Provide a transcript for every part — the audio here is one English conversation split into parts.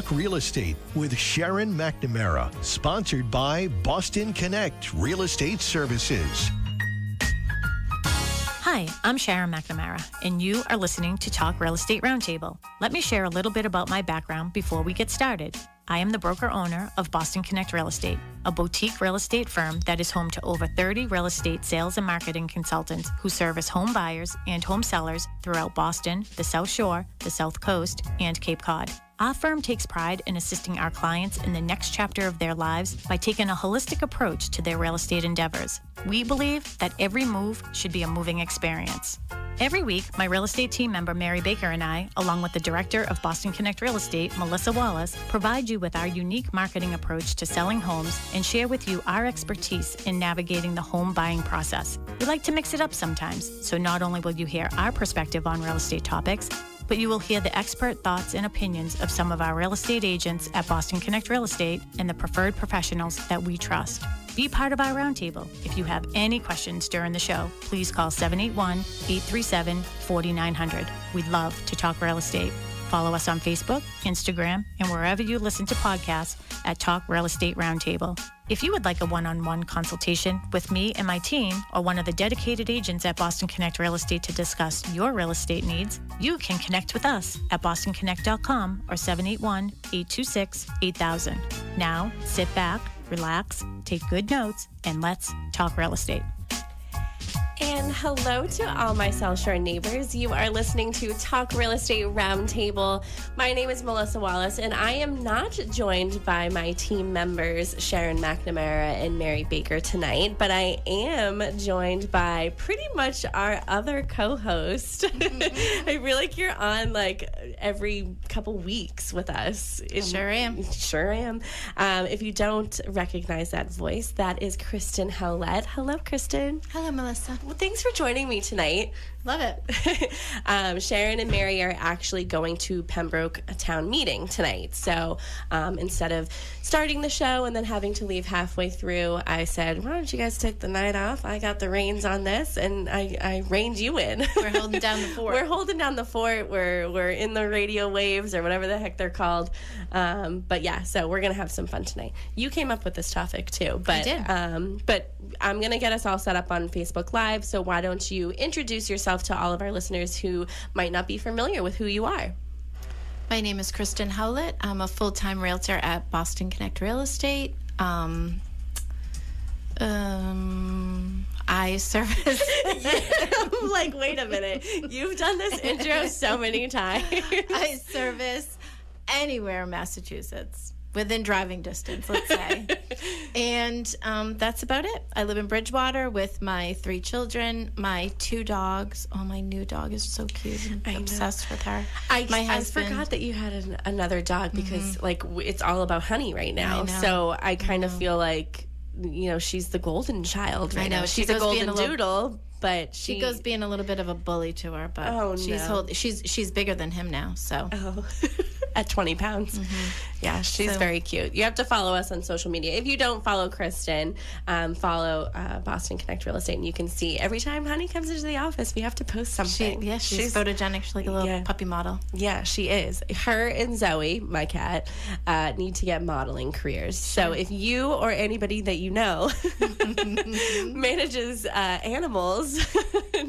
Talk Real Estate with Sharon McNamara, sponsored by Boston Connect Real Estate Services. Hi, I'm Sharon McNamara, and you are listening to Talk Real Estate Roundtable. Let me share a little bit about my background before we get started. I am the broker-owner of Boston Connect Real Estate, a boutique real estate firm that is home to over 30 real estate sales and marketing consultants who service home buyers and home sellers throughout Boston, the South Shore, the South Coast, and Cape Cod. Our firm takes pride in assisting our clients in the next chapter of their lives by taking a holistic approach to their real estate endeavors. We believe that every move should be a moving experience. Every week, my real estate team member, Mary Baker, and I, along with the director of Boston Connect Real Estate, Melissa Wallace, provide you with our unique marketing approach to selling homes and share with you our expertise in navigating the home buying process. We like to mix it up sometimes, so not only will you hear our perspective on real estate topics, but you will hear the expert thoughts and opinions of some of our real estate agents at Boston Connect Real Estate and the preferred professionals that we trust. Be part of our roundtable. If you have any questions during the show, please call 781-837-4900. We'd love to talk real estate. Follow us on Facebook, Instagram, and wherever you listen to podcasts at Talk Real Estate Roundtable. If you would like a one-on-one consultation with me and my team or one of the dedicated agents at Boston Connect Real Estate to discuss your real estate needs, you can connect with us at bostonconnect.com or 781-826-8000. Now, sit back, relax, take good notes, and let's talk real estate. And hello to all my South Shore neighbors. You are listening to Talk Real Estate Roundtable. My name is Melissa Wallace, and I am not joined by my team members, Sharon McNamara and Mary Baker, tonight, but I am joined by pretty much our other co-host. I feel like you're on like every couple weeks with us. Sure am. If you don't recognize that voice, that is Kristen Howlett. Hello, Kristen. Hello, Melissa. Well, thanks for joining me tonight. Love it. Sharon and Mary are actually going to Pembroke town meeting tonight. So instead of starting the show and then having to leave halfway through, I said, why don't you guys take the night off? I got the reins on this, and I reined you in. We're holding down the fort. We're holding down the fort. We're in the radio waves or whatever the heck they're called. But yeah, so we're going to have some fun tonight. You came up with this topic too. But, I did. But I'm going to get us all set up on Facebook Live. So why don't you introduce yourself to all of our listeners who might not be familiar with who you are. My name is Kristen Howlett. I'm a full-time realtor at Boston Connect Real Estate. I service... I'm like, wait a minute. You've done this intro so many times. I service anywhere in Massachusetts. Within driving distance, let's say. And that's about it. I live in Bridgewater with my 3 children, my 2 dogs. Oh, my new dog is so cute. I'm obsessed with her. I forgot that you had another dog because, like, it's all about Honey right now. So I kind of feel like, you know, she's the golden child right now. She's a golden doodle. But she goes being a little bit of a bully to her, but she's bigger than him now, so. Oh, at 20 pounds. Yeah, she's very cute. You have to follow us on social media. If you don't follow Kristen, follow Boston Connect Real Estate, and you can see every time Honey comes into the office, we have to post something. She's photogenic. She's like a little puppy model. Yeah, she is. Her and Zoe, my cat, need to get modeling careers. So if you or anybody that you know manages animals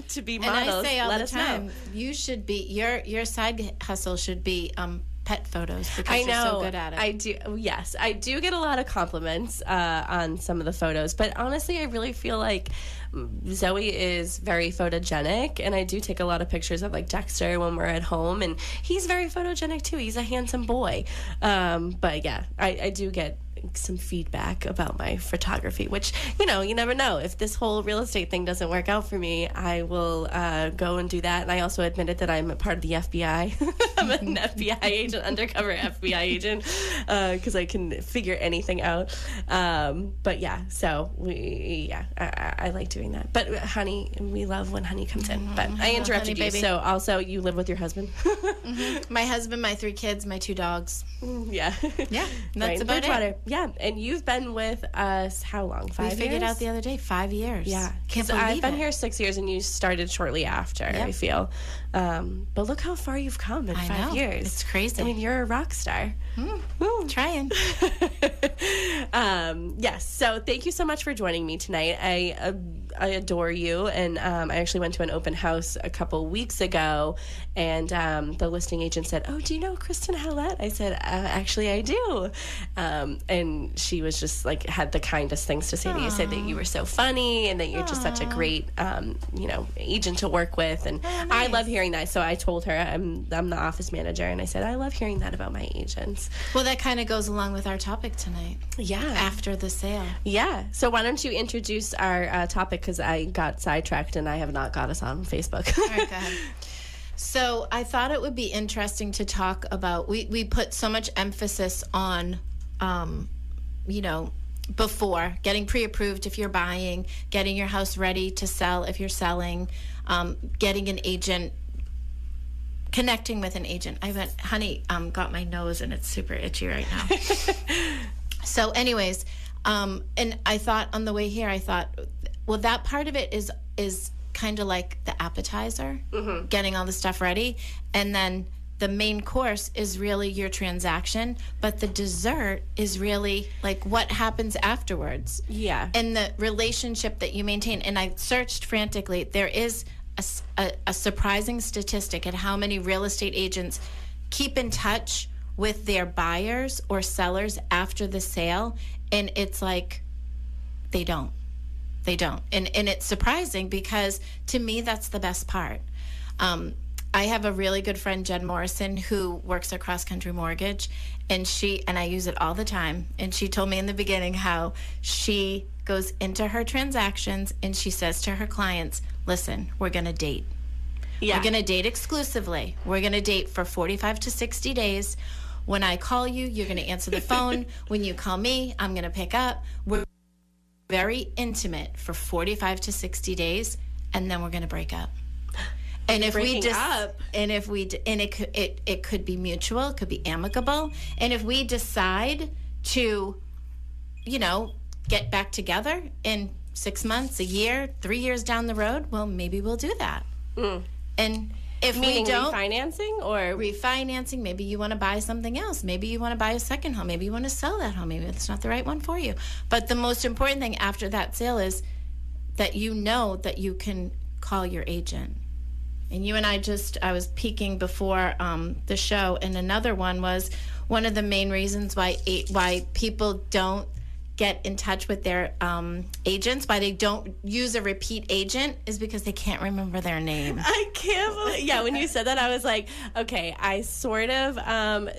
to be models, and I say all let the us time, know. You should be your side hustle should be pet photos because you're so good at it. I do. Yes, I do get a lot of compliments on some of the photos, but honestly, I really feel like Zoe is very photogenic, and I do take a lot of pictures of like Dexter when we're at home, and he's very photogenic too. He's a handsome boy. But yeah, I do get some feedback about my photography, which, you know, you never know. If this whole real estate thing doesn't work out for me, I will go and do that. And I also admitted that I'm a part of the FBI. I'm an FBI agent, undercover FBI agent, because I can figure anything out. But yeah, so I like doing that. But Honey, we love when Honey comes in. But I interrupted you. So also, you live with your husband? My husband, my 3 kids, my 2 dogs. Yeah. Yeah, that's about it. Yeah, and you've been with us how long? 5 years? We figured out the other day, 5 years. Yeah. Can't believe I've been it. here 6 years, and you started shortly after, I feel. But look how far you've come in 5 years. It's crazy. I mean, you're a rock star. Trying. Yes, so thank you so much for joining me tonight. I adore you, and I actually went to an open house a couple weeks ago, and the listing agent said, "Oh, do you know Kristen Howlett?" I said, "Actually, I do." And she was just like, had the kindest things to say to you. Said that you were so funny, and that you're just such a great, agent to work with. And I love hearing that. So I told her, I'm the office manager, and I said, I love hearing that about my agents. Well, that kind of goes along with our topic tonight. Yeah. After the sale. Yeah. So why don't you introduce our topic, because I got sidetracked and I have not got us on Facebook. All right, go ahead. So I thought it would be interesting to talk about, we put so much emphasis on, before getting pre-approved if you're buying, getting your house ready to sell if you're selling, getting an agent, connecting with an agent. I went, honey, got my nose and it's super itchy right now. So anyways, and I thought on the way here, well, that part of it is kind of like the appetizer, getting all the stuff ready. And then the main course is really your transaction, but the dessert is really like what happens afterwards. Yeah. And the relationship that you maintain. And I searched frantically. There is a surprising statistic at how many real estate agents keep in touch with their buyers or sellers after the sale. And it's like, they don't. And it's surprising, because to me, that's the best part. I have a really good friend, Jen Morrison, who works at Cross Country Mortgage, and I use it all the time. And she told me in the beginning how she goes into her transactions and she says to her clients, listen, we're going to date. Yeah. We're going to date exclusively. We're going to date for 45 to 60 days. When I call you, you're going to answer the phone. When you call me, I'm going to pick up. We're very intimate for 45 to 60 days, and then we're going to break up. And if we it could be mutual, it could be amicable. And if we decide to, get back together in 6 months, a year, 3 years down the road, well, maybe we'll do that. And if we don't, refinancing, maybe you want to buy something else. Maybe you want to buy a second home. Maybe you want to sell that home. Maybe it's not the right one for you. But the most important thing after that sale is that you know that you can call your agent. And you and I was peeking before the show, and another one was one of the main reasons why people don't get in touch with their agents, why they don't use a repeat agent, is because they can't remember their name. I can't believe. Yeah, when you said that, I was like, okay, I sort of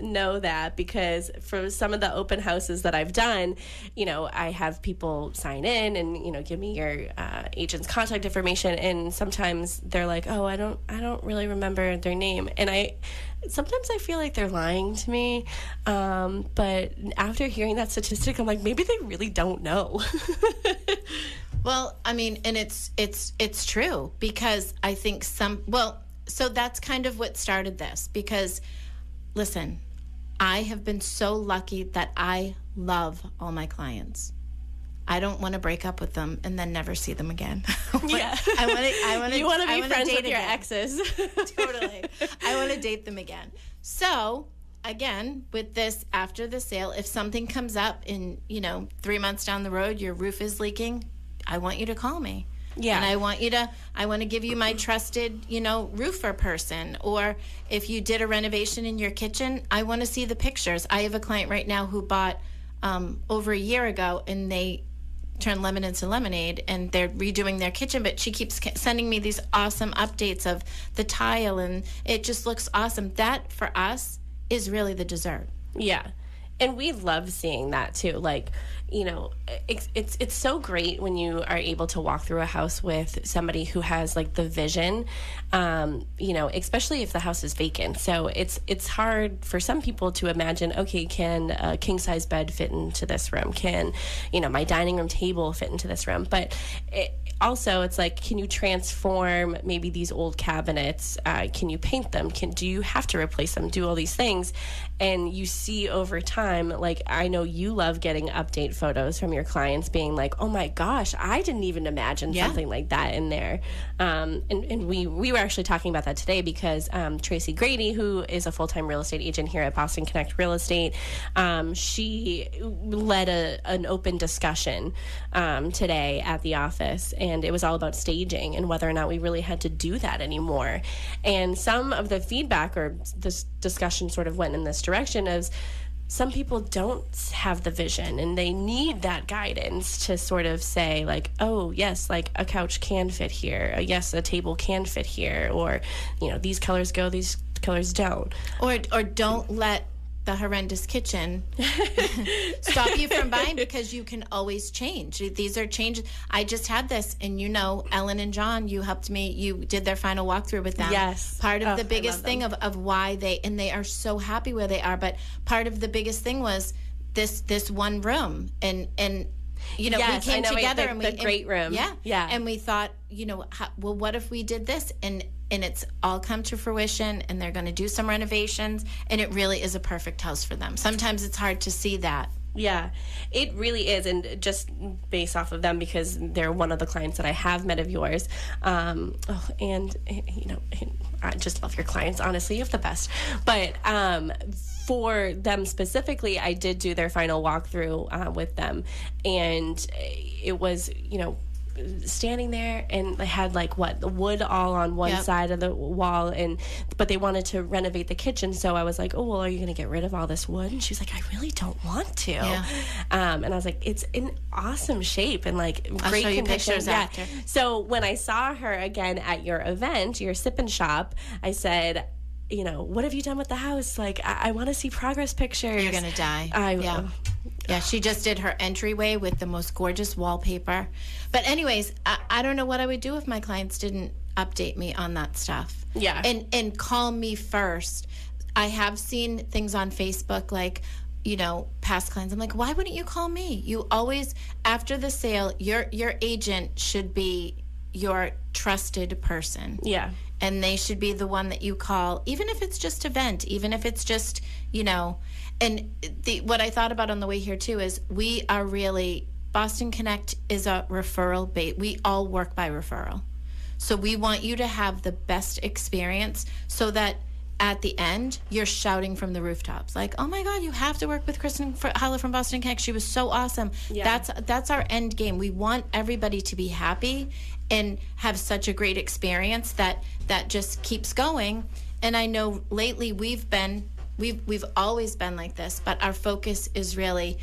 know that, because for some of the open houses that I've done, I have people sign in and give me your agent's contact information, and sometimes they're like, oh, I don't really remember their name, and sometimes I feel like they're lying to me, but after hearing that statistic, I'm like, maybe they really don't know. Well, I mean, and it's true, because I think so that's kind of what started this, because listen, I have been so lucky that I love all my clients. I don't want to break up with them and then never see them again. Yeah. I want to. You want to be friends with your exes. Totally. I want to date them again. So again, with this after the sale, if something comes up in 3 months down the road, your roof is leaking, I want you to call me. Yeah. And I want to give you my trusted, roofer person. Or if you did a renovation in your kitchen, I want to see the pictures. I have a client right now who bought over a year ago, and they turned lemon into lemonade, and they're redoing their kitchen, but she keeps sending me these awesome updates of the tile, and it just looks awesome. That for us is really the dessert. Yeah. And we love seeing that too. Like, it's so great when you are able to walk through a house with somebody who has like the vision, especially if the house is vacant. So it's hard for some people to imagine, okay, can a king size bed fit into this room? Can, my dining room table fit into this room? But also it's like, can you transform maybe these old cabinets? Can you paint them? Do you have to replace them? Do all these things? And you see over time time, like, I know you love getting update photos from your clients being like, oh my gosh, I didn't even imagine something like that in there. And we were actually talking about that today because Tracy Grady, who is a full-time real estate agent here at Boston Connect Real Estate, she led an open discussion today at the office, and it was all about staging and whether or not we really had to do that anymore. And some of the feedback or this discussion sort of went in this direction as some people don't have the vision and they need that guidance to sort of say like, oh yes, like a couch can fit here. Yes, a table can fit here. Or, you know, these colors go, these colors don't. Or don't let the horrendous kitchen stop you from buying, because you can always change. These are changes. I just had this, and you know, Ellen and John, you helped me. You did their final walkthrough with them. Yes. Part of the biggest thing of why they are so happy where they are, but part of the biggest thing was this one room, and you know, yes, we came together and the great room. Yeah. And we thought, you know, well, what if we did this? And it's all come to fruition, and they're going to do some renovations, and it really is a perfect house for them. Sometimes it's hard to see that. Yeah, it really is. And just based off of them, because they're one of the clients that I have met of yours. And, you know, I just love your clients. Honestly, you have the best. But for them specifically, I did do their final walkthrough with them. And it was, you know, standing there, and they had like the wood all on one side of the wall, but they wanted to renovate the kitchen. So I was like, oh, well, are you going to get rid of all this wood? And she was like, I really don't want to. And I was like, it's in awesome shape and like I'll great show you condition. pictures after. So when I saw her again at your event, your sip and shop, I said, you know, what have you done with the house? Like, I want to see progress pictures. You're gonna die. Yeah, she just did her entryway with the most gorgeous wallpaper. But anyways, I don't know what I would do if my clients didn't update me on that stuff. Yeah. And call me first. I have seen things on Facebook like, you know, past clients. I'm like, why wouldn't you call me? You always, after the sale, your agent should be your trusted person. Yeah. And they should be the one that you call, even if it's just a vent, even if it's just, you know. And what I thought about on the way here too is we are really, Boston Connect is a referral base. We all work by referral. So we want you to have the best experience so that at the end, you're shouting from the rooftops like, oh my God, you have to work with Kristen Howlett from Boston Connect. She was so awesome. Yeah. That's our end game. We want everybody to be happy and have such a great experience that just keeps going. And I know lately we've always been like this, but our focus is really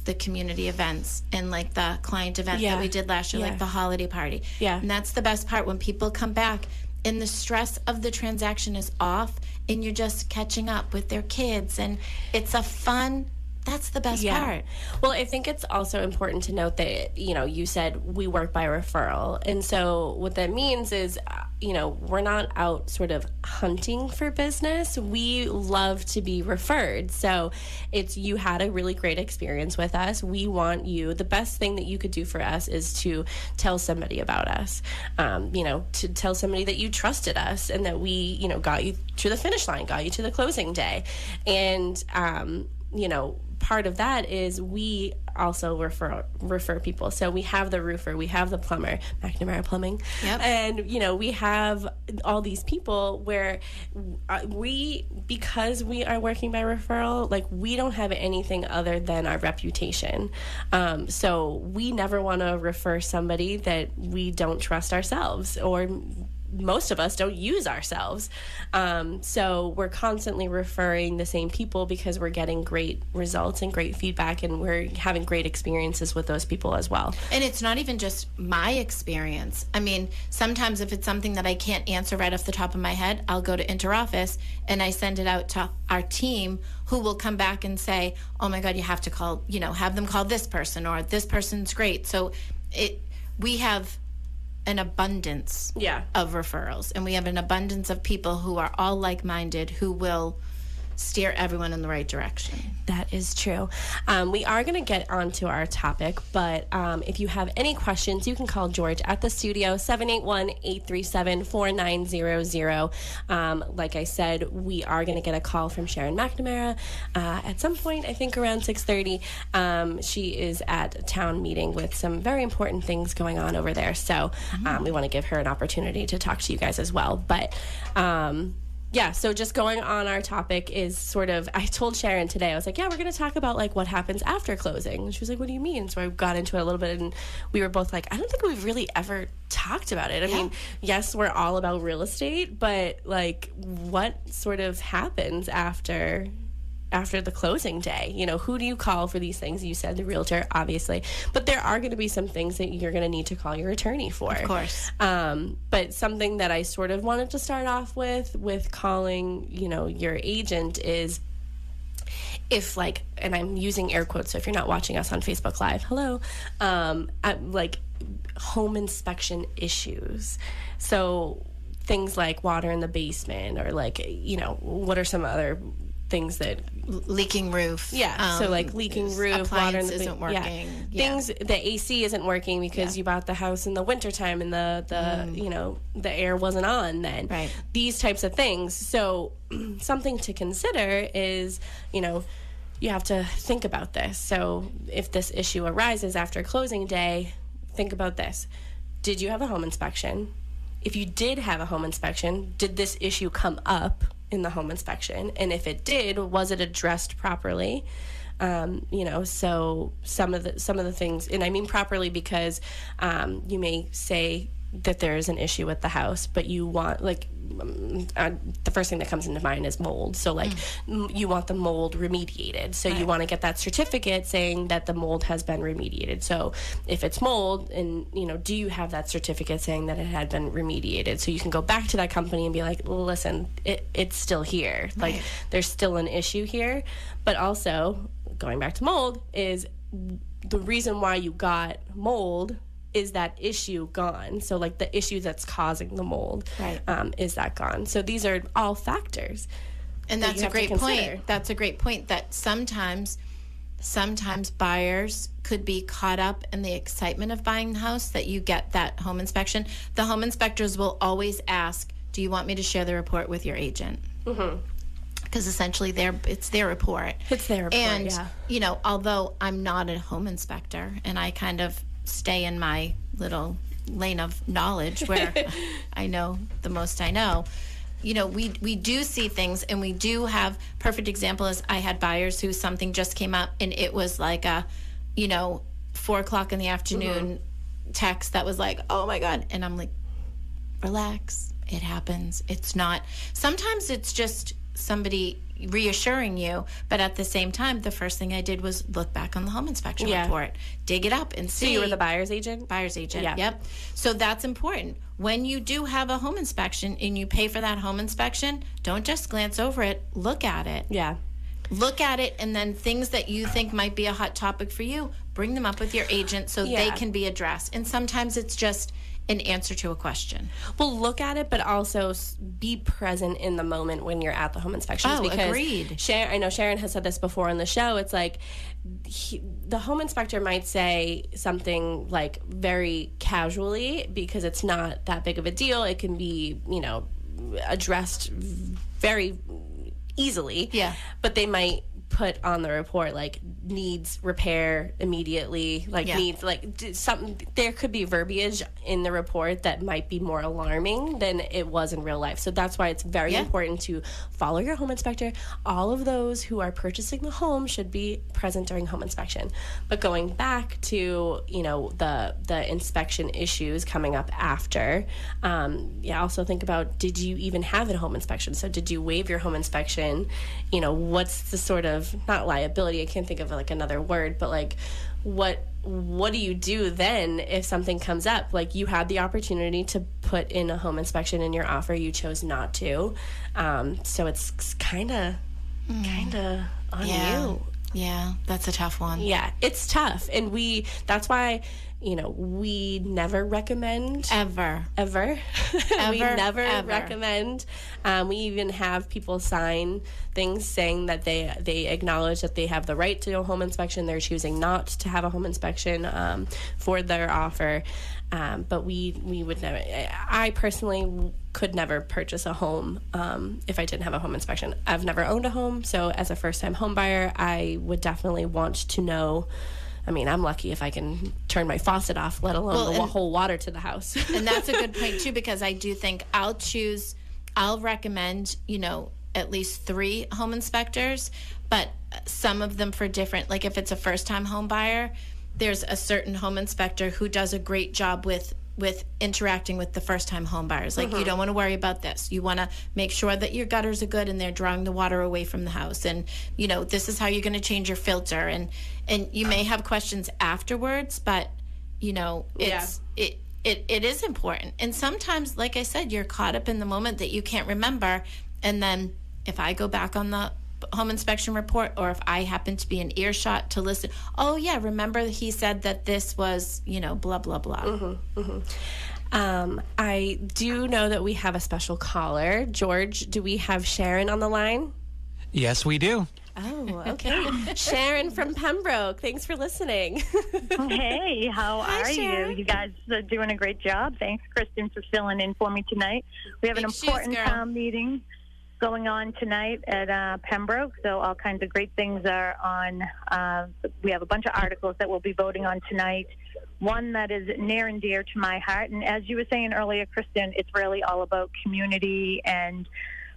the community events and like the client event that we did last year, like the holiday party. Yeah. And that's the best part, when people come back and the stress of the transaction is off and you're just catching up with their kids, and it's a fun, that's the best part. Well, I think it's also important to note that, you know, you said we work by referral. And so what that means is, you know, we're not out sort of hunting for business. We love to be referred. So it's, you had a really great experience with us. We want you, the best thing that you could do for us is to tell somebody about us, you know, to tell somebody that you trusted us and that we, you know, got you to the finish line, got you to the closing day. And, you know, part of that is we also refer people. So we have the roofer, we have the plumber, McNamara Plumbing, and you know, we have all these people where because we are working by referral, like we don't have anything other than our reputation. So we never want to refer somebody that we don't trust ourselves, or most of us don't use ourselves. So we're constantly referring the same people because we're getting great results and great feedback, and we're having great experiences with those people as well. And it's not even just my experience. I mean, sometimes if it's something that I can't answer right off the top of my head, I'll go to interoffice and I send it out to our team, who will come back and say, oh my God, you have to call, you know, have them call this person, or this person's great. So we have an abundance of referrals, and we have an abundance of people who are all like-minded, who will steer everyone in the right direction. That is true. We are going to get onto our topic, but if you have any questions, you can call George at the studio, 781-837-4900. Like I said, we are going to get a call from Sharon McNamara at some point, I think around 6:30. She is at a town meeting with some very important things going on over there, so we want to give her an opportunity to talk to you guys as well. But yeah, so just going on our topic is sort of, I told Sharon today, I was like, yeah, we're going to talk about like what happens after closing. And she was like, what do you mean? So I got into it a little bit, and we were both like, I don't think we've really ever talked about it. I mean, yes, we're all about real estate, but like what sort of happens after the closing day? You know, who do you call for these things? You said the realtor, obviously, but there are going to be some things that you're going to need to call your attorney for. Of course. But something that I sort of wanted to start off with calling, you know, your agent is if like, and I'm using air quotes, so if you're not watching us on Facebook Live, hello, like home inspection issues. So things like water in the basement, or like, you know, what are some other things that leaking roof, so like leaking roof, water in the isn't working, things, the AC isn't working because you bought the house in the wintertime and the you know, the air wasn't on then, right? These types of things. So something to consider is, you know, you have to think about this. So if this issue arises after closing day, think about this: did you have a home inspection? If you did have a home inspection, did this issue come up in the home inspection? And if it did, was it addressed properly? You know, so some of the things, and I mean properly because you may say that there is an issue with the house, but you want, like, the first thing that comes into mind is mold. So like you want the mold remediated. So you want to get that certificate saying that the mold has been remediated. So if it's mold, and you know, do you have that certificate saying that it had been remediated? So you can go back to that company and be like, listen, it's still here. Like there's still an issue here. But also going back to mold is the reason why you got mold is that issue gone? So like the issue that's causing the mold, is that gone? So these are all factors. And that's a great point. That's a great point, that sometimes buyers could be caught up in the excitement of buying the house, that you get that home inspection. The home inspectors will always ask, do you want me to share the report with your agent? Because essentially it's their report. It's their report, and, you know, although I'm not a home inspector and I kind of stay in my little lane of knowledge where I know the most I know, you know, we do see things, and we do have perfect example is I had buyers who something just came up and it was like a, you know, 4:00 in the afternoon text that was like, oh my God. And I'm like, relax, it happens. It's not, sometimes it's just somebody reassuring you, but at the same time, the first thing I did was look back on the home inspection report, dig it up and see. So you were the buyer's agent? Buyer's agent, yep. So that's important. When you do have a home inspection and you pay for that home inspection, don't just glance over it, look at it. Yeah. Look at it, and then things that you think might be a hot topic for you, bring them up with your agent so they can be addressed. And sometimes it's just an answer to a question. Well, look at it, but also be present in the moment when you're at the home inspections. Oh, because agreed. I know Sharon has said this before on the show. It's like the home inspector might say something like very casually because it's not that big of a deal. It can be, you know, addressed very easily. Yeah. But they might put on the report like needs repair immediately, like needs like something. There could be verbiage in the report that might be more alarming than it was in real life. So that's why it's very important to follow your home inspector. All of those who are purchasing the home should be present during home inspection. But going back to, you know, the inspection issues coming up after, also think about, did you even have a home inspection? So did you waive your home inspection? You know, what's the sort of, not liability, I can't think of like another word, but like what do you do then if something comes up? Like you had the opportunity to put in a home inspection in your offer, you chose not to. So it's kind of on you. Yeah, that's a tough one. Yeah, it's tough. And that's why, we never recommend. Ever. We never ever. recommend. We even have people sign things saying that they acknowledge that they have the right to a home inspection. They're choosing not to have a home inspection for their offer. But we would never. I personally could never purchase a home if I didn't have a home inspection. I've never owned a home, so as a first-time home buyer, I would definitely want to know. I mean, I'm lucky if I can turn my faucet off, let alone the whole water to the house. And that's a good point, too, because I do think I'll recommend, at least 3 home inspectors, but some of them for different, like if it's a first-time home buyer, there's a certain home inspector who does a great job with interacting with the first-time home buyers. Like, you don't want to worry about this. You want to make sure that your gutters are good and they're drawing the water away from the house. And, this is how you're going to change your filter. And you may have questions afterwards, but, it is important. And sometimes, like I said, you're caught up in the moment that you can't remember. And then if I go back on the home inspection report, or if I happen to be in earshot to listen, oh yeah, remember he said that this was, blah, blah, blah. I do know that we have a special caller. George, do we have Sharon on the line? Yes, we do. Oh, okay. Sharon from Pembroke, thanks for listening. Hey, how are Sharon. you? You guys are doing a great job. Thanks, Kristen, for filling in for me tonight. We have an important town meeting going on tonight at Pembroke, so all kinds of great things are on. We have a bunch of articles that we'll be voting on tonight. One that is near and dear to my heart, and as you were saying earlier, Kristen, it's really all about community and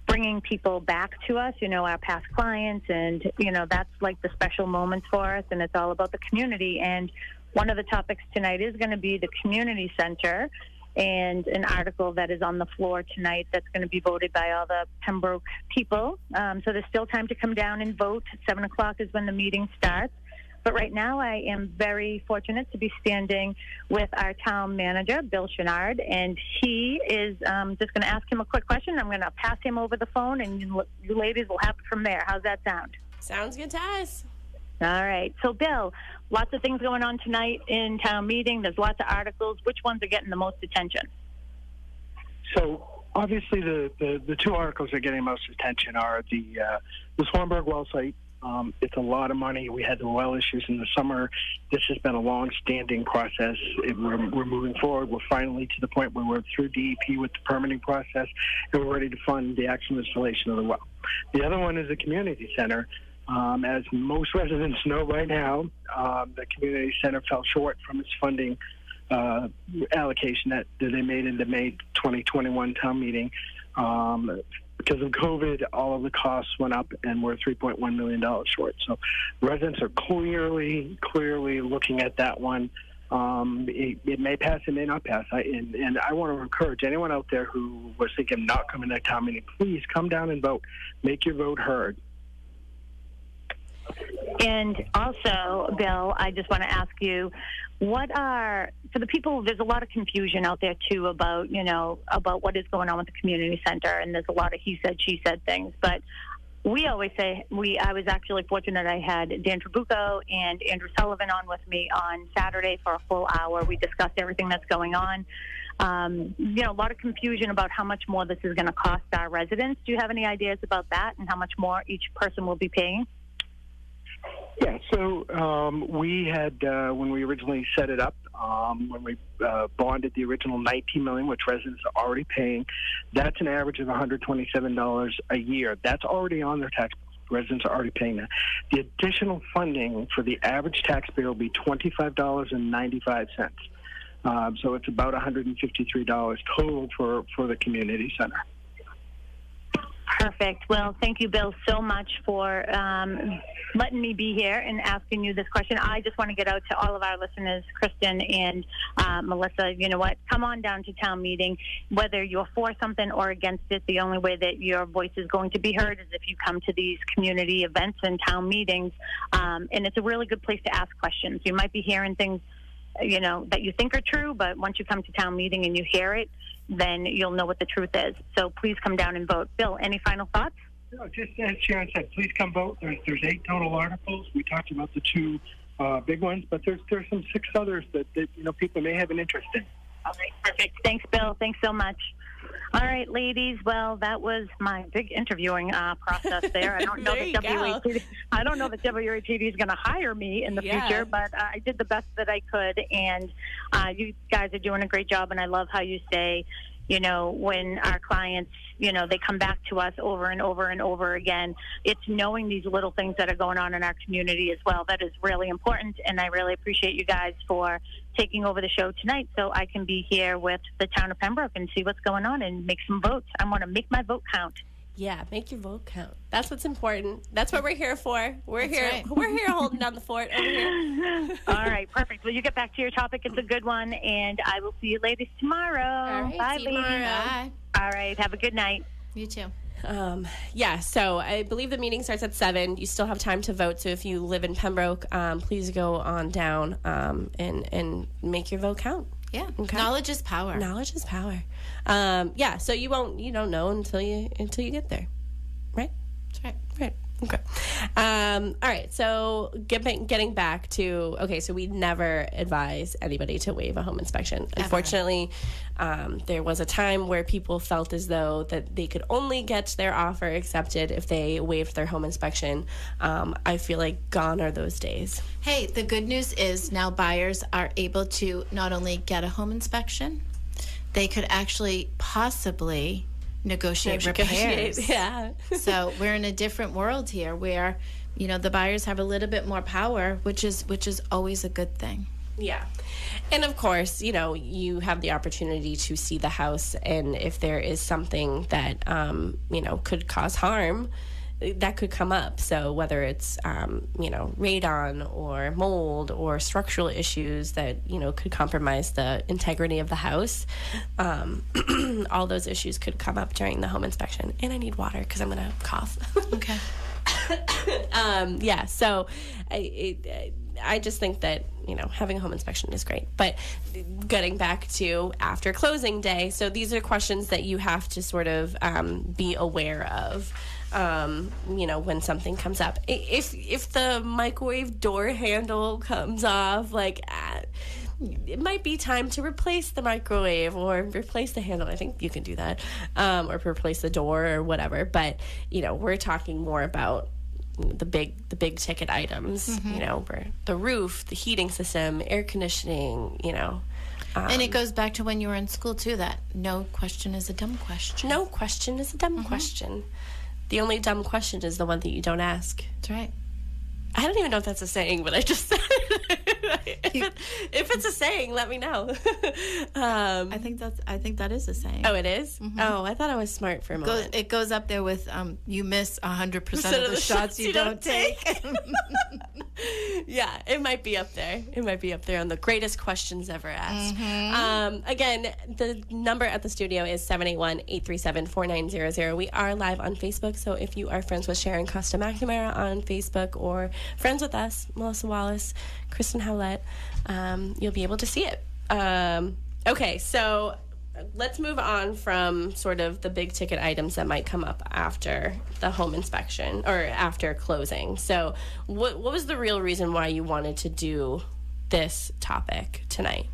bringing people back to us, our past clients, and, that's like the special moments for us, and it's all about the community. And one of the topics tonight is going to be the community center, and an article that is on the floor tonight that's going to be voted by all the Pembroke people. So there's still time to come down and vote. 7 o'clock is when the meeting starts. But right now I am very fortunate to be standing with our town manager, Bill Chenard, and he is just going to ask him a quick question. I'm going to pass him over the phone, and you ladies will have it from there. How's that sound? Sounds good to us. All right. So, Bill, lots of things going on tonight in town meeting. There's lots of articles. Which ones are getting the most attention? So, obviously, the 2 articles that are getting most attention are the Swanberg well site. It's a lot of money. We had the well issues in the summer. This has been a long-standing process. We're moving forward. We're finally to the point where we're through DEP with the permitting process, and we're ready to fund the actual installation of the well. The other one is the community center. As most residents know right now, the community center fell short from its funding allocation that they made in the May 2021 town meeting. Because of COVID, all of the costs went up, and we're $3.1 million short. So residents are clearly looking at that one. It may pass, it may not pass. And I want to encourage anyone out there who was thinking of not coming to town meeting, please come down and vote. Make your vote heard. And also, Bill, I just want to ask you, for the people, there's a lot of confusion out there, too, about what is going on with the community center, and there's a lot of he said, she said things. But we always say, I was actually fortunate I had Dan Trabucco and Andrew Sullivan on with me on Saturday for a full hour. We discussed everything that's going on. A lot of confusion about how much more this is going to cost our residents. Do you have any ideas about that and how much more each person will be paying? Yeah, so we had, when we originally set it up, when we bonded the original $19 million, which residents are already paying, that's an average of $127 a year. That's already on their tax bill. Residents are already paying that. The additional funding for the average taxpayer will be $25.95. So it's about $153 total for the community center. Perfect. Well, thank you, Bill, so much for letting me be here and asking you this question. I just want to get out to all of our listeners, Kristen and Melissa, you know what, come on down to town meeting. Whether you're for something or against it, the only way that your voice is going to be heard is if you come to these community events and town meetings. And it's a really good place to ask questions. You might be hearing things, that you think are true, but once you come to town meeting and you hear it, then you'll know what the truth is. So please come down and vote. Bill, any final thoughts? No, just as Sharon said, please come vote. There's 8 total articles. We talked about the 2 big ones, but there's some 6 others that people may have an interest in. All right, perfect. Thanks, Bill. Thanks so much. All right, ladies. Well, that was my big interviewing process there. I don't know that WATD. I don't know that WATD is going to hire me in the future, but I did the best that I could, and you guys are doing a great job. And I love how you say, when our clients, they come back to us over and over and over again. It's knowing these little things that are going on in our community as well. That is really important, and I really appreciate you guys for taking over the show tonight so I can be here with the town of Pembroke and see what's going on and make some votes. I want to make my vote count. Yeah, make your vote count. That's what's important. That's what we're here for. We're here. Right. We're here holding down the fort over here. All right, perfect. Well, you get back to your topic. It's a good one, and I will see you ladies tomorrow. All right, bye, see you ladies. tomorrow. Bye. All right, have a good night. You too. So I believe the meeting starts at 7. You still have time to vote. So if you live in Pembroke, please go on down and make your vote count. Yeah. Okay. Knowledge is power. Knowledge is power. So you don't know until you get there, right? That's right. Right. Okay. All right. So getting back to, so we never advise anybody to waive a home inspection. Ever. Unfortunately, there was a time where people felt as though that they could only get their offer accepted if they waived their home inspection. I feel like gone are those days. Hey, the good news is now buyers are able to not only get a home inspection, they could actually possibly negotiate repairs. Yeah. So we're in a different world here where, the buyers have a little bit more power, which is always a good thing. Yeah. And of course, you have the opportunity to see the house, and if there is something that, could cause harm, that could come up. So whether it's, radon or mold or structural issues that, could compromise the integrity of the house, all those issues could come up during the home inspection. And I need water because I'm going to cough. Okay. So I just think that, having a home inspection is great. But getting back to after closing day, so these are questions that you have to sort of be aware of. When something comes up, if the microwave door handle comes off, it might be time to replace the microwave or replace the handle. I think you can do that, or replace the door or whatever. But we're talking more about the big ticket items. Where the roof, the heating system, air conditioning. And it goes back to when you were in school too. That no question is a dumb question. No question is a dumb question. The only dumb question is the one that you don't ask. That's right. I don't even know if that's a saying, but I just said it. If it's a saying, let me know. I think that is a saying. Oh, it is? Mm-hmm. Oh, I thought I was smart for a moment. It goes up there with you miss 100% of the shots you don't take. Yeah, it might be up there. It might be up there on the greatest questions ever asked. Mm-hmm. Again, the number at the studio is 781-837-4900. We are live on Facebook, so if you are friends with Sharon Costa McNamara on Facebook or friends with us, Melissa Wallace, Kristen Howlett, you'll be able to see it. Okay, so let's move on from sort of the big ticket items that might come up after the home inspection or after closing. So what was the real reason why you wanted to do this topic tonight?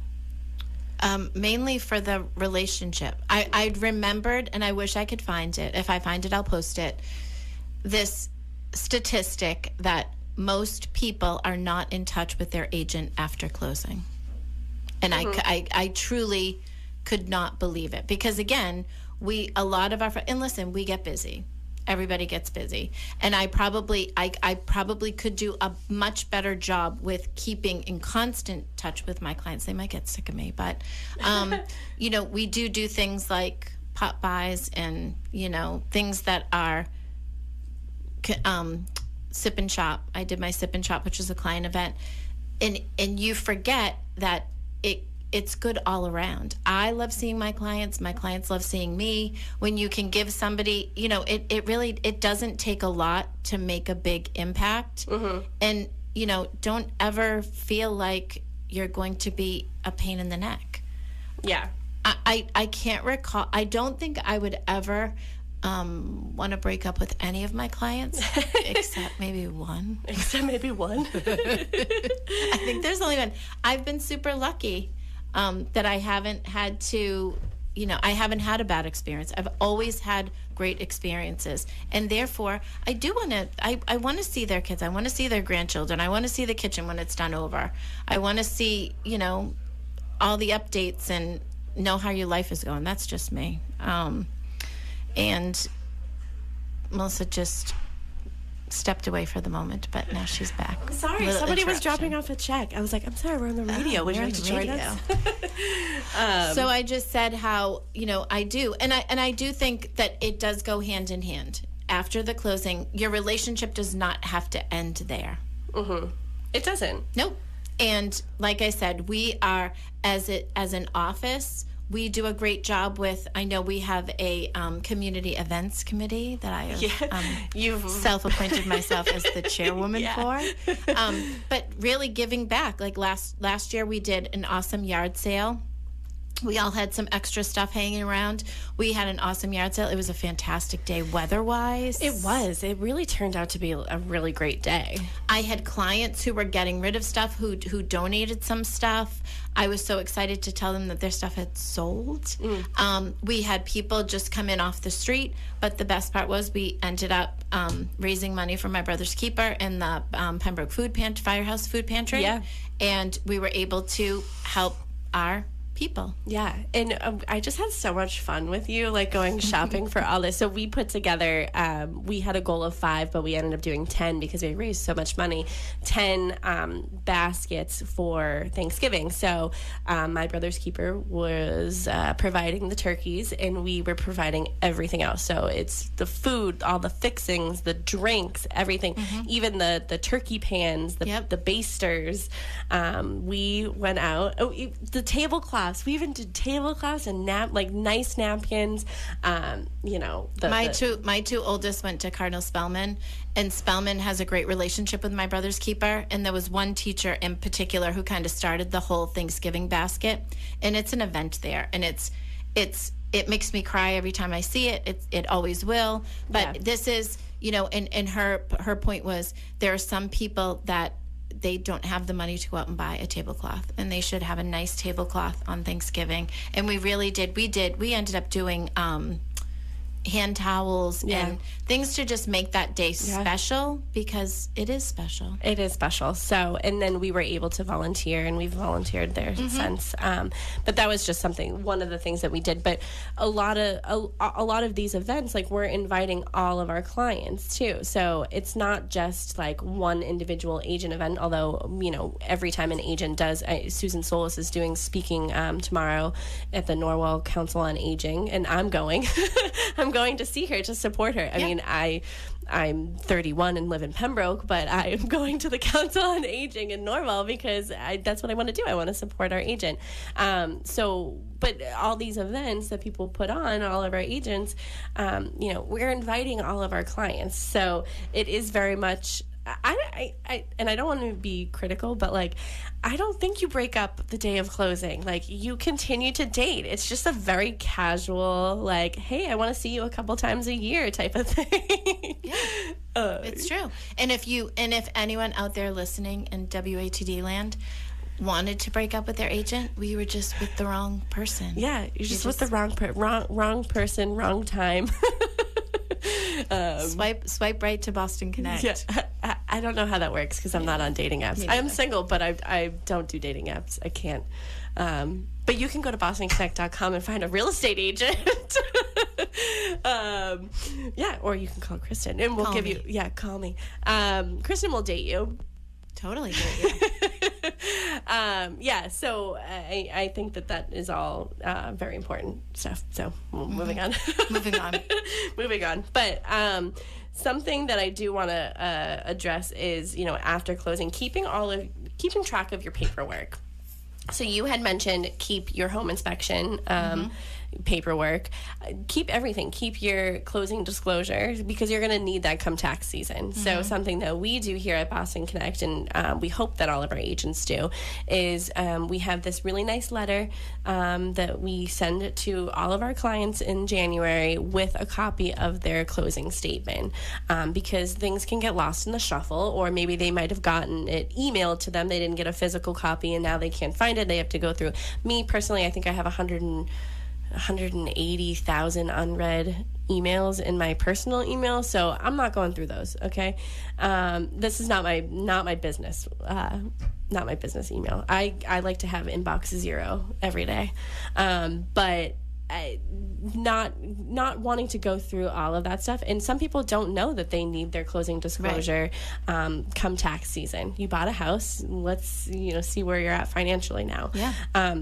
Mainly for the relationship. I'd remembered, and I wish I could find it. If I find it, I'll post it. This statistic that most people are not in touch with their agent after closing. And I truly could not believe it, because again, a lot of our, and listen, we get busy. Everybody gets busy. And I probably could do a much better job with keeping in constant touch with my clients. They might get sick of me, but, we do things like pop buys and, things that are sip and shop. I did my sip and shop, which is a client event. And you forget that it's good all around. I love seeing my clients. My clients love seeing me. When you can give somebody, it doesn't take a lot to make a big impact. Mm-hmm. And, don't ever feel like you're going to be a pain in the neck. Yeah. I can't recall. I don't think I would ever want to break up with any of my clients except maybe one. Except maybe one. I think there's only one. I've been super lucky that I haven't had to, I haven't had a bad experience. I've always had great experiences, and therefore I do want to. I want to see their kids. I want to see their grandchildren. I want to see the kitchen when it's done over. I want to see, all the updates and know how your life is going. That's just me. And Melissa just stepped away for the moment, but now she's back. I'm sorry, somebody was dropping off a check. I was like, I'm sorry, we're on the radio. Would you like to join us? So I just said how, I do. And I do think that it does go hand in hand. After the closing, your relationship does not have to end there. Mm-hmm. It doesn't. Nope. And like I said, we are, as an office, we do a great job with, I know we have a community events committee that I have you've self-appointed myself as the chairwoman for. But really giving back. Like last year we did an awesome yard sale. We all had some extra stuff hanging around. We had an awesome yard sale. It was a fantastic day weather-wise. It was. It really turned out to be a really great day. I had clients who were getting rid of stuff who donated some stuff. I was so excited to tell them that their stuff had sold. We had people just come in off the street, but the best part was we ended up raising money for my brother's keeper and the Pembroke Firehouse Food Pantry. Yeah. And we were able to help our people. Yeah. And I just had so much fun with you, like going shopping for all this. So we put together, we had a goal of 5, but we ended up doing 10 because we raised so much money, 10 baskets for Thanksgiving. So my brother's keeper was providing the turkeys, and we were providing everything else. So it's the food, all the fixings, the drinks, everything, even the turkey pans, the basters. We went out. Oh, the tablecloths. We even did tablecloths and nice napkins. My two oldest went to Cardinal Spellman, and Spellman has a great relationship with my brother's keeper. And there was one teacher in particular who kind of started the whole Thanksgiving basket, and it's an event there, and it makes me cry every time I see it. It always will. But this is, and her point was there are some people that they don't have the money to go out and buy a tablecloth, and they should have a nice tablecloth on Thanksgiving. And we really did. We ended up doing hand towels and things to just make that day special, because it is special. It is special. So, and then we were able to volunteer, and we've volunteered there since. But that was just one of the things that we did. But a lot of these events, like, we're inviting all of our clients too. So it's not just like one individual agent event, although, every time an agent does, Susan Solis is doing speaking tomorrow at the Norwell Council on Aging, and I'm going. I'm going to see her to support her. I mean, I'm 31 and live in Pembroke, but I am going to the Council on Aging in Norwell because that's what I want to do. I want to support our agent. But all these events that people put on, all of our agents, we're inviting all of our clients. So it is very much. And I don't want to be critical, but I don't think you break up the day of closing. You continue to date. It's just a very casual, hey, I want to see you a couple times a year type of thing. It's true. And if anyone out there listening in WATD land wanted to break up with their agent, we were just with the wrong person. Yeah, you're just with the wrong person, wrong time. Swipe right to Boston Connect. Yeah, I don't know how that works because I'm not on dating apps. I am single, but I don't do dating apps. I can't. But you can go to bostonconnect.com and find a real estate agent. Or you can call Kristen, and we'll give you. Yeah, call me. Kristen will date you. Totally date you. So I think that is all very important stuff. So moving on. Moving on. But something that I do want to address is, after closing, keeping track of your paperwork. So you had mentioned keep your home inspection paperwork. Keep everything. Keep your closing disclosure, because you're going to need that come tax season. So something that we do here at Boston Connect, and we hope that all of our agents do, is we have this really nice letter that we send to all of our clients in January with a copy of their closing statement, because things can get lost in the shuffle, or maybe they might have gotten it emailed to them. They didn't get a physical copy, and now they can't find it. They have to go through. Me personally, I think I have 180,000 unread emails in my personal email, so I'm not going through those. Okay, this is not my business. Not my business email. I like to have inbox 0 every day, but not wanting to go through all of that stuff. And some people don't know that they need their closing disclosure come tax season. You bought a house. Let's see where you're at financially now. Yeah.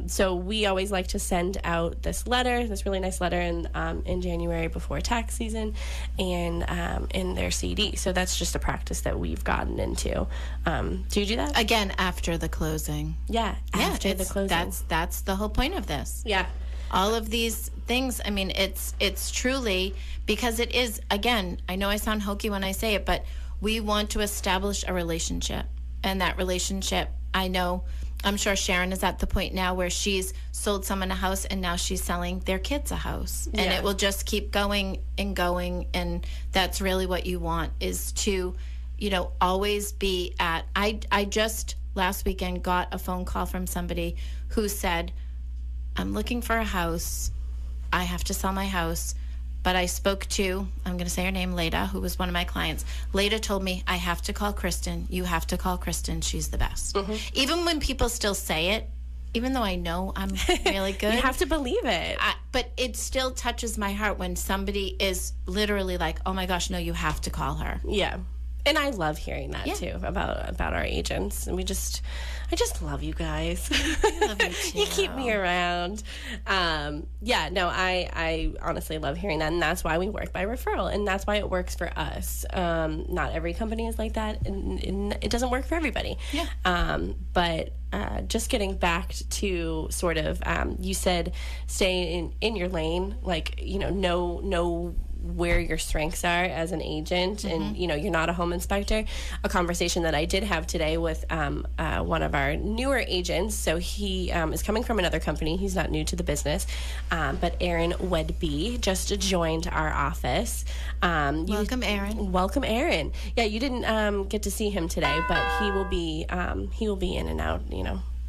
So we always like to send out this really nice letter in January before tax season, and in their CD. So that's just a practice that we've gotten into. Do you do that? Again, after the closing. Yeah. After the closing. That's the whole point of this. Yeah. All of these things, I mean, it's truly, because it is, again, I know I sound hokey when I say it, but we want to establish a relationship. And that relationship, I'm sure Sharon is at the point now where she's sold someone a house, and now she's selling their kids a house. And it will just keep going and going. And that's really what you want, is to, always be at, I just last weekend got a phone call from somebody who said, I'm looking for a house. I have to sell my house. But I spoke to, I'm going to say her name, Leda, who was one of my clients. Leda told me, I have to call Kristen. You have to call Kristen. She's the best. Even when people still say it, even though I know I'm really good. You have to believe it. But it still touches my heart when somebody is literally like, oh my gosh, no, you have to call her. Yeah. And I love hearing that too about our agents. And I just love you guys. I love you too. You keep me around. I honestly love hearing that, and that's why we work by referral, and that's why it works for us. Not every company is like that, and it doesn't work for everybody. Yeah. But just getting back to sort of, you said stay in your lane, like know where your strengths are as an agent, and you're not a home inspector. A conversation that I did have today with one of our newer agents. So he is coming from another company. He's not new to the business, but Aaron Wedby just joined our office. Welcome, Aaron. Welcome, Aaron. Yeah, you didn't get to see him today, but he will be in and out,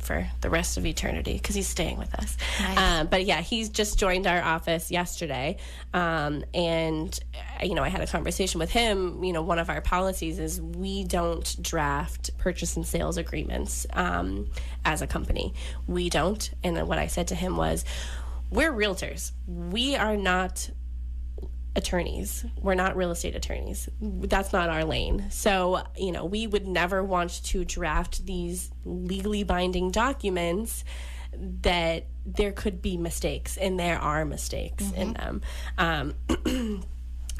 for the rest of eternity, because he's staying with us. Nice. But yeah, he's just joined our office yesterday, and I had a conversation with him. One of our policies is we don't draft purchase and sales agreements as a company. We don't. And then what I said to him was, we're realtors. We are not attorneys. We're not real estate attorneys. That's not our lane. So, we would never want to draft these legally binding documents that there could be mistakes, and there are mistakes in them.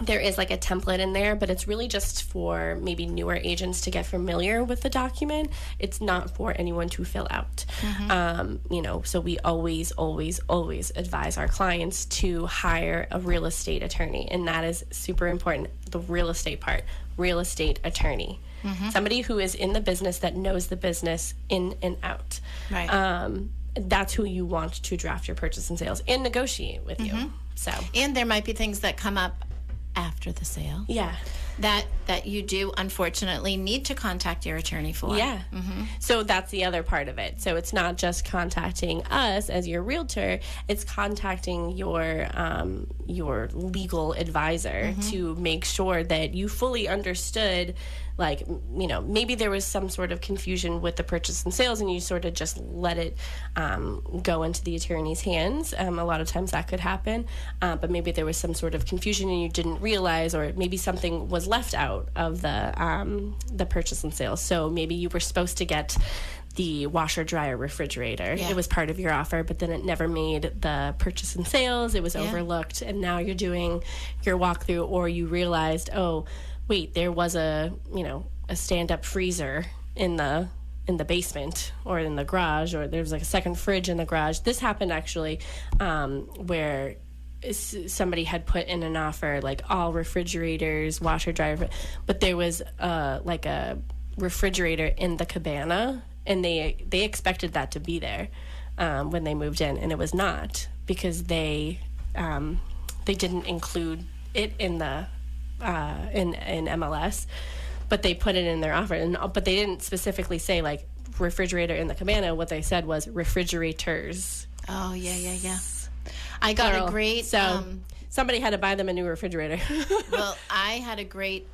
There is like a template in there, but it's really just for maybe newer agents to get familiar with the document. It's not for anyone to fill out. So we always advise our clients to hire a real estate attorney, and that is super important. The real estate part, real estate attorney. Somebody who is in the business, that knows the business in and out. Right. That's who you want to draft your purchase and sales and negotiate with you. So, and there might be things that come up after the sale. Yeah. That you do, unfortunately, need to contact your attorney for. Yeah. So that's the other part of it. So it's not just contacting us as your realtor, it's contacting your legal advisor to make sure that you fully understood, like, maybe there was some sort of confusion with the purchase and sales, and you sort of just let it go into the attorney's hands. A lot of times that could happen, but maybe there was some sort of confusion and you didn't realize, or maybe something was left out of the purchase and sales. So maybe you were supposed to get the washer, dryer, refrigerator. It was part of your offer, but then it never made the purchase and sales. It was overlooked, and now you're doing your walkthrough, or you realized, oh, wait, there was a stand-up freezer in the in the basement or in the garage, or there was like a second fridge in the garage. This happened actually where somebody had put in an offer like all refrigerators, washer, dryer, but there was like a refrigerator in the cabana, and they expected that to be there when they moved in, and it was not, because they didn't include it in the in MLS, but they put it in their offer, but they didn't specifically say like refrigerator in the cabana. What they said was refrigerators. Oh yeah. I got Plural. a great somebody had to buy them a new refrigerator. Well, I had a great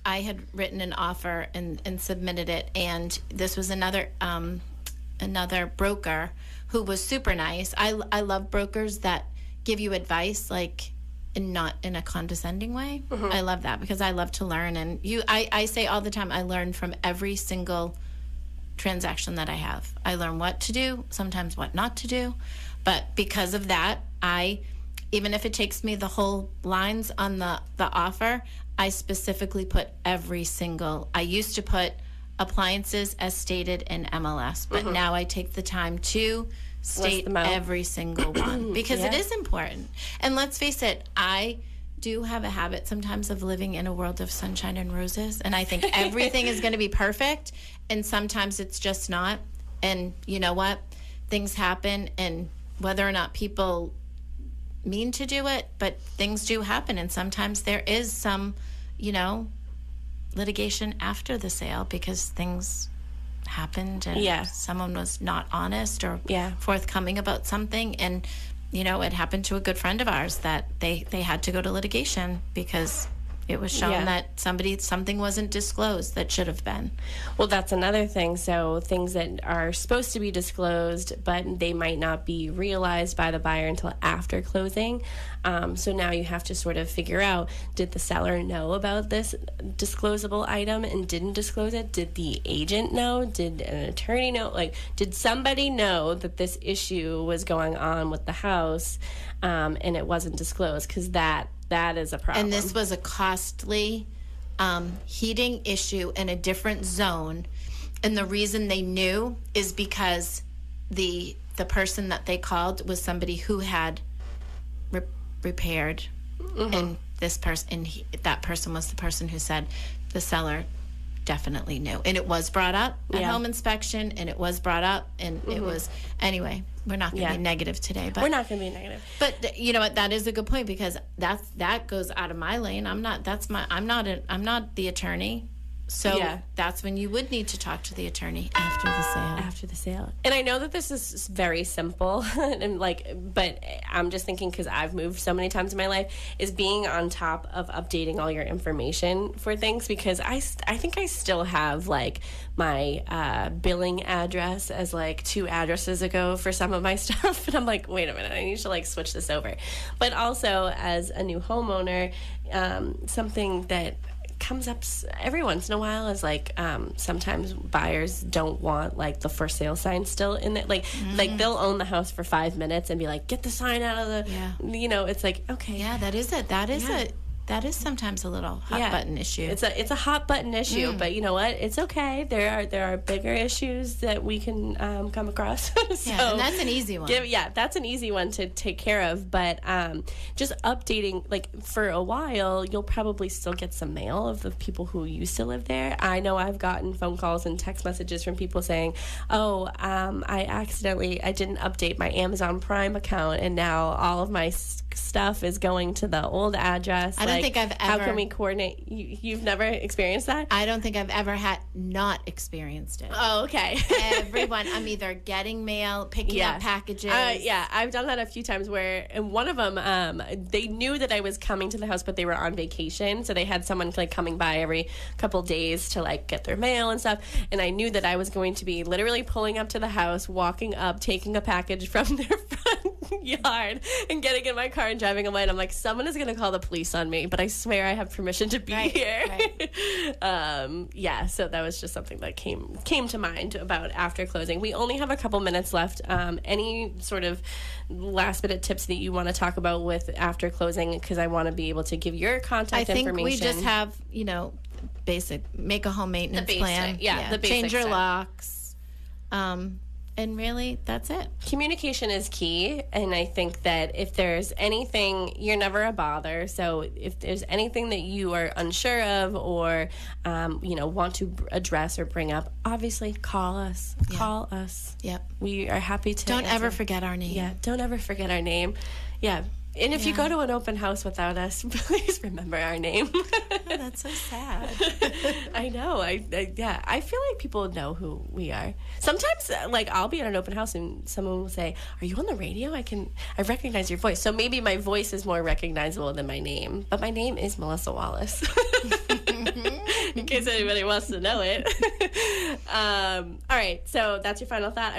I had written an offer and submitted it, and this was another broker who was super nice. I love brokers that give you advice, like, and not in a condescending way. Mm-hmm. I love that, because I love to learn, and I say all the time, I learn from every single transaction that I have. I learn what to do, sometimes what not to do, but because of that, even if it takes me the whole lines on the offer, I specifically put every single. I used to put appliances as stated in MLS, but now I take the time to state every single one, because it is important. And let's face it, I do have a habit sometimes of living in a world of sunshine and roses, and I think everything is going to be perfect, and sometimes it's just not. And you know what? Things happen, and whether or not people mean to do it, but things do happen, and sometimes there is some, litigation after the sale because things happened and someone was not honest or forthcoming about something, and it happened to a good friend of ours that they had to go to litigation because it was shown that something wasn't disclosed that should have been. Well, that's another thing. So things that are supposed to be disclosed, but they might not be realized by the buyer until after closing. So now you have to sort of figure out, did the seller know about this disclosable item and didn't disclose it? Did the agent know? Did an attorney know? Like, did somebody know that this issue was going on with the house and it wasn't disclosed? Because that is a problem. And this was a costly heating issue in a different zone. And the reason they knew is because the person that they called was somebody who had repaired. And this person, that person was the person who said the seller definitely knew. And it was brought up at home inspection, and it was brought up, and it was, anyway, we're not going to be negative today. But we're not going to be negative. But you know what? That is a good point, because that goes out of my lane. I'm not the attorney. So that's when you would need to talk to the attorney after the sale. And I know that this is very simple, but I'm just thinking, because I've moved so many times in my life, is being on top of updating all your information for things, because I think I still have like my billing address as like 2 addresses ago for some of my stuff, and I'm like, wait a minute, I need to like switch this over. But also as a new homeowner, something that comes up every once in a while is like sometimes buyers don't want like the for sale sign still in it, like they'll own the house for 5 minutes and be like, get the sign out of the it's like, okay, that is sometimes a little hot button issue. It's a hot button issue, but you know what? It's okay. There are bigger issues that we can come across. So, and that's an easy one. That's an easy one to take care of. But just updating, like for a while, you'll probably still get some mail of the people who used to live there. I know I've gotten phone calls and text messages from people saying, I didn't update my Amazon Prime account, and now all of my stuff is going to the old address. I don't think I've ever. How can we coordinate? You've never experienced that? I don't think I've ever not experienced it. Oh, okay. Everyone, I'm either getting mail, picking up packages. I've done that a few times where, and one of them, they knew that I was coming to the house, but they were on vacation, so they had someone like coming by every couple days to like get their mail and stuff, and I knew that I was going to be literally pulling up to the house, walking up, taking a package from their front yard, and getting in my car and driving away, and I'm like, someone is going to call the police on me, but I swear I have permission to be here. So that was just something that came to mind about after closing. We only have a couple minutes left. Any sort of last minute tips that you want to talk about with after closing, because I want to be able to give your contact information. I think we just have, basic, make a home maintenance plan. The basic change your stuff. locks. And really, that's it. Communication is key, and I think that if there's anything, you're never a bother. So if there's anything that you are unsure of or, want to address or bring up, obviously call us. Yeah. Call us. Yep. We are happy to Don't answer. ever forget our name. Yeah, don't ever forget our name. Yeah. And if you go to an open house without us, please remember our name. Oh, that's so sad. I know. I feel like people know who we are. Sometimes, I'll be at an open house and someone will say, "Are you on the radio? I recognize your voice." So maybe my voice is more recognizable than my name. But my name is Melissa Wallace. In case anybody wants to know it. All right. So that's your final thought.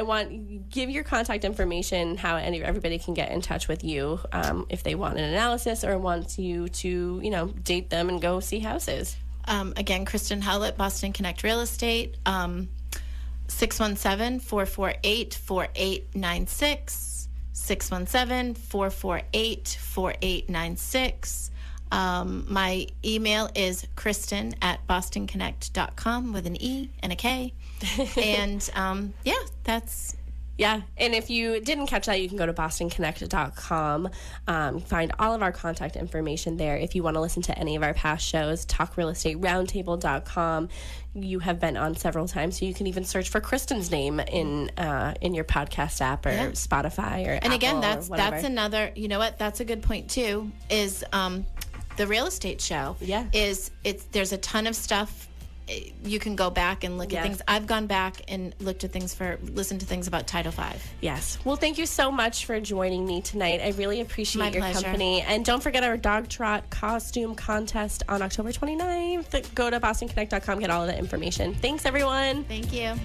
Give your contact information, how everybody can get in touch with you if they want an analysis or wants you to, date them and go see houses. Again, Kristen Howlett, Boston Connect Real Estate, 617-448-4896, 617-448-4896. My email is kristen@bostonconnect.com with an E and a K. And that's... Yeah, and if you didn't catch that, you can go to bostonconnect.com, find all of our contact information there. If you want to listen to any of our past shows, talkrealestateroundtable.com. You have been on several times, so you can even search for Kristen's name in your podcast app or Spotify or And Apple again, that's another, you know what, that's a good point too, is the real estate show. Yeah. There's a ton of stuff. You can go back and look at things. I've gone back and listened to things about Title V. Yes. Well, thank you so much for joining me tonight. I really appreciate your company. And don't forget our dog trot costume contest on October 29th. Go to bostonconnect.com, get all of the information. Thanks, everyone. Thank you.